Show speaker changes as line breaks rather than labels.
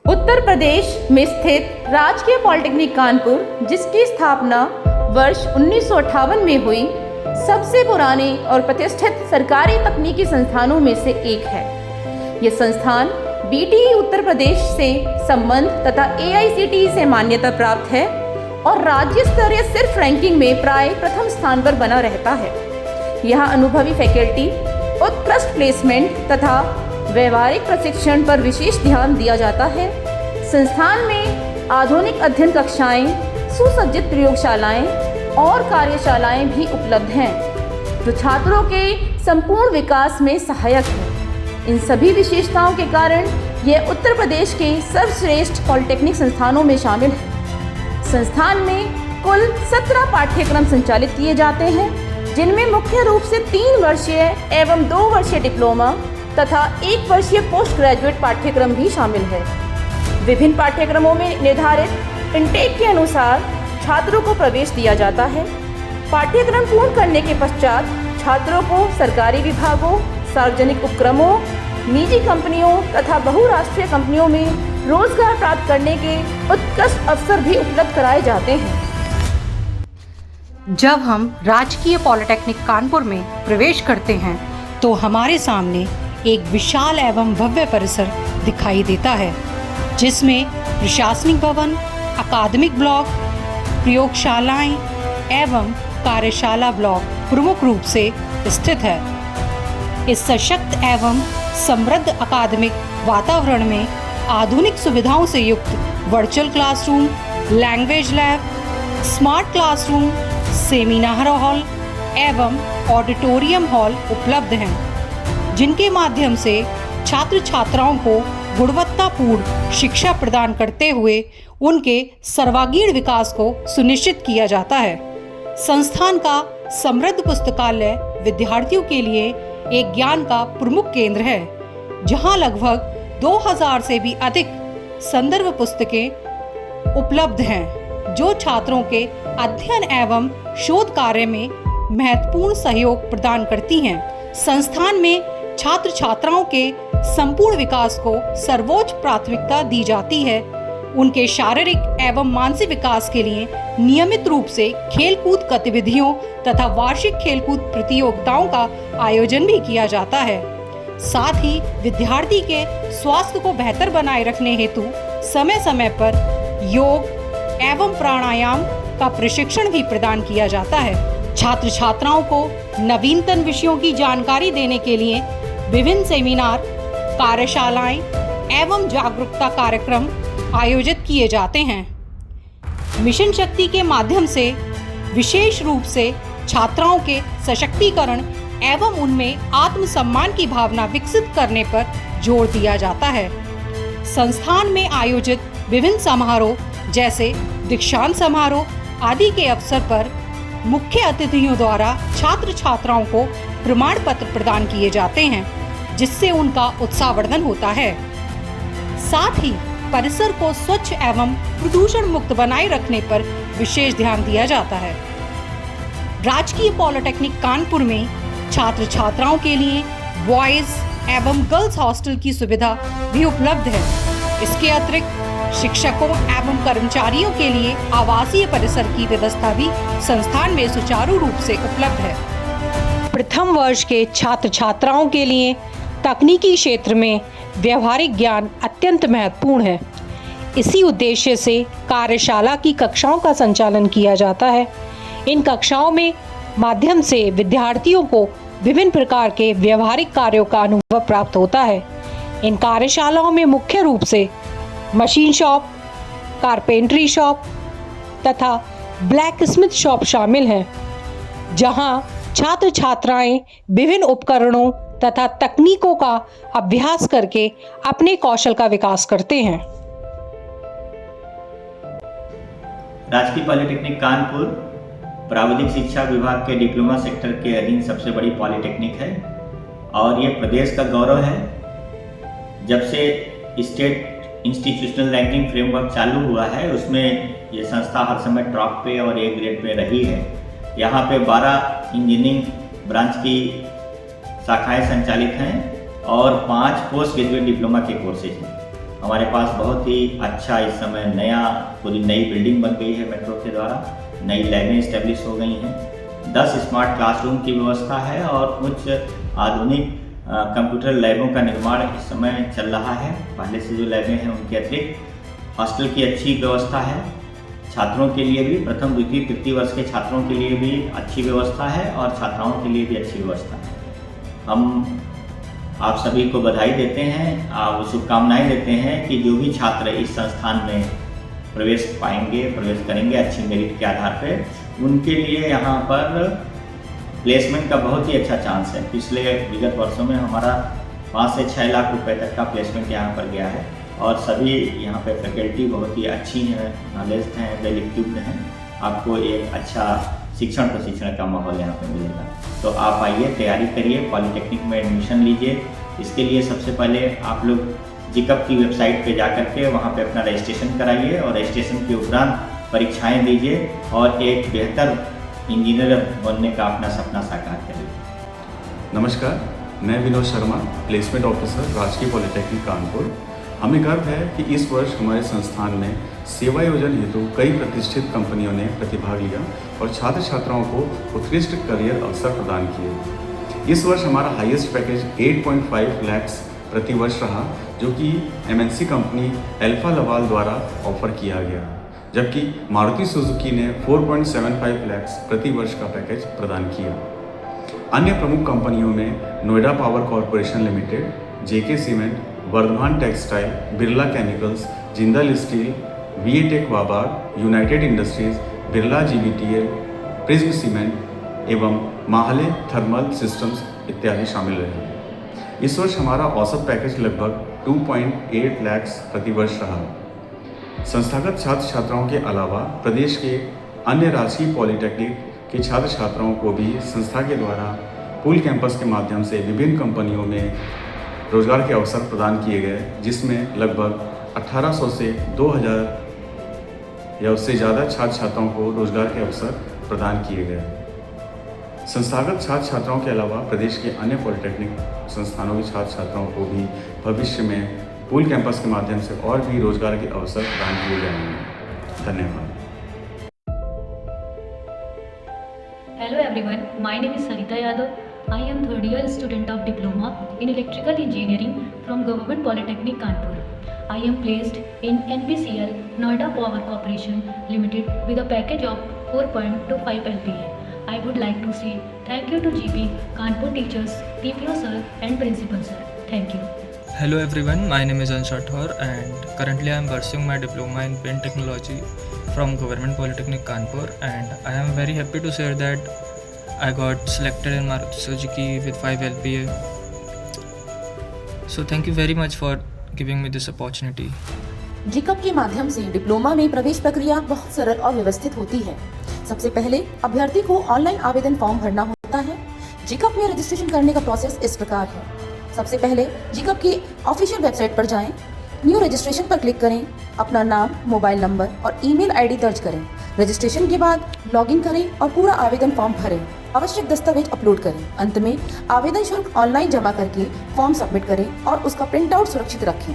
उत्तर प्रदेश में स्थित राजकीय पॉलिटेक्निक कानपुर, जिसकी स्थापना वर्ष 1958 में हुई, सबसे पुराने और प्रतिष्ठित सरकारी तकनीकी संस्थानों में से एक है। यह संस्थान BTE उत्तर प्रदेश से संबंध तथा AICTE से मान्यता प्राप्त है और राज्य स्तरीय सिर्फ रैंकिंग में प्राय प्रथम स्थान पर बना रहता है। यहाँ अनुभवी फैकल्टी, उत्कृष्ट प्लेसमेंट तथा व्यवहारिक प्रशिक्षण पर विशेष ध्यान दिया जाता है। संस्थान में आधुनिक अध्ययन कक्षाएं, सुसज्जित प्रयोगशालाएं और कार्यशालाएं भी उपलब्ध हैं, जो छात्रों के संपूर्ण विकास में सहायक है। इन सभी विशेषताओं के कारण यह उत्तर प्रदेश के सर्वश्रेष्ठ पॉलिटेक्निक संस्थानों में शामिल है। संस्थान में कुल 17 पाठ्यक्रम संचालित किए जाते हैं, जिनमें मुख्य रूप से 3 वर्षीय एवं 2 वर्षीय डिप्लोमा तथा 1 वर्षीय पोस्ट ग्रेजुएट पाठ्यक्रम भी शामिल है। विभिन्न पाठ्यक्रमों में निर्धारित इंटेक के अनुसार छात्रों को प्रवेश दिया जाता है। पाठ्यक्रम पूर्ण करने के पश्चात छात्रों को सरकारी विभागों, सार्वजनिक उपक्रमों, निजी कंपनियों तथा बहुराष्ट्रीय कंपनियों में रोजगार प्राप्त करने के उत्कृष्ट अवसर भी उपलब्ध कराए जाते हैं।
जब हम राजकीय पॉलिटेक्निक कानपुर में प्रवेश करते हैं तो हमारे सामने एक विशाल एवं भव्य परिसर दिखाई देता है, जिसमें प्रशासनिक भवन, अकादमिक ब्लॉक, प्रयोगशालाएं एवं कार्यशाला ब्लॉक प्रमुख रूप से स्थित है। इस सशक्त एवं समृद्ध अकादमिक वातावरण में आधुनिक सुविधाओं से युक्त virtual classroom, language lab, smart classroom, seminar hall एवं ऑडिटोरियम हॉल उपलब्ध हैं, जिनके माध्यम से छात्र छात्राओं को गुणवत्तापूर्ण शिक्षा प्रदान करते हुए उनके सर्वांगीण विकास को सुनिश्चित किया जाता है। संस्थान का समृद्ध पुस्तकालय विद्यार्थियों के लिए एक ज्ञान का प्रमुख केंद्र है, जहां लगभग 2000 से भी अधिक संदर्भ पुस्तकें उपलब्ध हैं, जो छात्रों के अध्ययन एवं शोध कार्य में महत्वपूर्ण सहयोग प्रदान करती हैं। संस्थान में छात्र छात्राओं के संपूर्ण विकास को सर्वोच्च प्राथमिकता दी जाती है। उनके शारीरिक एवं मानसिक विकास के लिए नियमित रूप से खेलकूद गतिविधियों तथा वार्षिक खेलकूद प्रतियोगिताओं का आयोजन भी किया जाता है। साथ ही विद्यार्थी के स्वास्थ्य को बेहतर बनाए रखने हेतु समय समय पर योग एवं प्राणायाम का प्रशिक्षण भी प्रदान किया जाता है। छात्र छात्राओं को नवीनतम विषयों की जानकारी देने के लिए विभिन्न सेमिनार, कार्यशालाएं एवं जागरूकता कार्यक्रम आयोजित किए जाते हैं। मिशन शक्ति के माध्यम से विशेष रूप से छात्राओं के सशक्तिकरण एवं उनमें आत्मसम्मान की भावना विकसित करने पर जोर दिया जाता है। संस्थान में आयोजित विभिन्न समारोह जैसे दीक्षांत समारोह आदि के अवसर पर मुख्य अतिथियों द्वारा छात्र छात्राओं को प्रमाण पत्र प्रदान किए जाते हैं, जिससे उनका उत्साहवर्धन होता है। साथ ही परिसर को स्वच्छ एवं प्रदूषण मुक्त बनाए रखने पर विशेष ध्यान दिया जाता है। राजकीय पॉलिटेक्निक कानपुर में छात्र छात्राओं के लिए बॉयज एवं गर्ल्स हॉस्टल की सुविधा भी उपलब्ध है। इसके अतिरिक्त शिक्षकों एवं कर्मचारियों के लिए आवासीय परिसर की व्यवस्था भी संस्थान में सुचारू रूप से उपलब्ध है। प्रथम वर्ष के छात्र छात्राओं के लिए तकनीकी क्षेत्र में व्यवहारिक ज्ञान अत्यंत महत्वपूर्ण है। इसी उद्देश्य से कार्यशाला की कक्षाओं का संचालन किया जाता है। इन कक्षाओं में माध्यम से विद्यार्थियों को विभिन्न प्रकार के व्यवहारिक कार्यों का अनुभव प्राप्त होता है। इन कार्यशालाओं में मुख्य रूप से मशीन शॉप, कारपेंटरी शॉप तथा ब्लैक स्मिथ शॉप शामिल हैं, जहां छात्र छात्राएं विभिन्न उपकरणों तथा तकनीकों का अभ्यास करके अपने कौशल का विकास करते हैं।
राजकीय पॉलिटेक्निक कानपुर प्राविधिक शिक्षा विभाग के डिप्लोमा सेक्टर के अधीन सबसे बड़ी पॉलिटेक्निक है और ये प्रदेश का गौरव है। जब से स्टेट इंस्टीट्यूशनल रैंकिंग फ्रेमवर्क चालू हुआ है, उसमें ये संस्था हर समय टॉप पे और ए ग्रेड पे रही है। यहाँ पे 12 इंजीनियरिंग ब्रांच की शाखाएं संचालित हैं और 5 पोस्ट ग्रेजुएट डिप्लोमा के कोर्सेज हैं। हमारे पास बहुत ही अच्छा इस समय पूरी नई बिल्डिंग बन गई है मेट्रो के द्वारा, नई लैबें इस्टेब्लिश हो गई हैं, 10 स्मार्ट क्लासरूम की व्यवस्था है और कुछ आधुनिक कंप्यूटर लैबों का निर्माण इस समय चल रहा है। पहले से जो लैबें हैं उनके अतिरिक्त हॉस्टल की अच्छी व्यवस्था है। छात्रों के लिए भी प्रथम द्वितीय तृतीय वर्ष के छात्रों के लिए भी अच्छी व्यवस्था है और छात्राओं के लिए भी अच्छी व्यवस्था है। हम आप सभी को बधाई देते हैं, आप शुभकामनाएं देते हैं कि जो भी छात्र इस संस्थान में प्रवेश करेंगे अच्छी मेरिट के आधार पर, उनके लिए यहाँ पर प्लेसमेंट का बहुत ही अच्छा चांस है। पिछले विगत वर्षों में हमारा 5 से 6 लाख रुपए तक का प्लेसमेंट यहाँ पर गया है और सभी यहाँ पे फैकल्टी बहुत ही अच्छी हैं, नॉलेज हैं, वेल इक्विप्ड हैं। आपको एक अच्छा शिक्षण प्रशिक्षण का माहौल यहाँ पे मिलेगा। तो आप आइए, तैयारी करिए, पॉलिटेक्निक में एडमिशन लीजिए। इसके लिए सबसे पहले आप लोग जिकअप की वेबसाइट पे जा करके वहाँ पे अपना रजिस्ट्रेशन कराइए और रजिस्ट्रेशन के उपरांत परीक्षाएं दीजिए और एक बेहतर इंजीनियर बनने का अपना सपना साकार करिए।
नमस्कार, मैं विनोद शर्मा, प्लेसमेंट ऑफिसर, राजकीय पॉलिटेक्निक कानपुर। हमें गर्व है कि इस वर्ष हमारे संस्थान में सेवा योजन हेतु कई प्रतिष्ठित कंपनियों ने प्रतिभाग लिया और छात्र छात्राओं को उत्कृष्ट करियर अवसर प्रदान किए। इस वर्ष हमारा हाईएस्ट पैकेज 8.5 लाख प्रति वर्ष रहा, जो कि MNC कंपनी अल्फा लवाल द्वारा ऑफर किया गया, जबकि मारुति सुजुकी ने 4.75 लाख प्रति वर्ष का पैकेज प्रदान किया। अन्य प्रमुख कंपनियों में Noida power corporation limited, JK cement, Vardhman textile, Birla chemicals, Jindal steel, VA-टेक Wabag, United Industries, Birla GVTL, prism cement एवं माहले थर्मल सिस्टम्स इत्यादि शामिल रहे। इस वर्ष हमारा औसत पैकेज लगभग 2.8 लाख प्रति वर्ष रहा। संस्थागत छात्र छात्राओं के अलावा प्रदेश के अन्य राजकीय पॉलिटेक्निक के छात्र छात्राओं को भी संस्था के द्वारा पूल कैंपस के माध्यम से विभिन्न कंपनियों में रोजगार के अवसर प्रदान किए गए, जिसमें लगभग 1800 से 2000 या उससे ज़्यादा छात्र छात्राओं को रोजगार के अवसर प्रदान किए गए। संस्थागत छात्र छात्राओं के अलावा प्रदेश के अन्य पॉलिटेक्निक संस्थानों के छात्र छात्राओं को भी भविष्य में पूल कैंपस के माध्यम से और भी रोजगार के अवसर प्रदान किए जाएंगे। धन्यवाद।
Hello everyone, my name is Sarita Yadav. I am third year student of Diploma in Electrical Engineering from Government Polytechnic Kanpur. I am placed in NPCL Noida Power Corporation Limited with a package of 4.25 LPA. I would like to say thank you to GP Kanpur teachers, TPO sir and principal sir. Thank you.
Hello everyone, my name is Ansh Rathore and currently I am pursuing my diploma in paint technology from Government Polytechnic Kanpur, and I am very happy to share that I got selected in Maruti Suzuki with 5 LPA. So thank you very much for giving me this opportunity.
जिकअप के माध्यम से diploma में प्रवेश प्रक्रिया बहुत सरल और व्यवस्थित होती है। सबसे पहले अभ्यर्थी को ऑनलाइन आवेदन फॉर्म भरना होता है। जिकअप में रजिस्ट्रेशन करने का प्रोसेस इस प्रकार है। सबसे पहले जिकअप की ऑफिशियल वेबसाइट पर जाएं, न्यू रजिस्ट्रेशन पर क्लिक करें, अपना नाम, मोबाइल नंबर और ईमेल आईडी दर्ज करें। रजिस्ट्रेशन के बाद लॉगिन करें और पूरा आवेदन फॉर्म भरें। आवश्यक दस्तावेज अपलोड करें। अंत में आवेदन शुल्क ऑनलाइन जमा करके फॉर्म सबमिट करें और उसका प्रिंट आउट सुरक्षित रखें।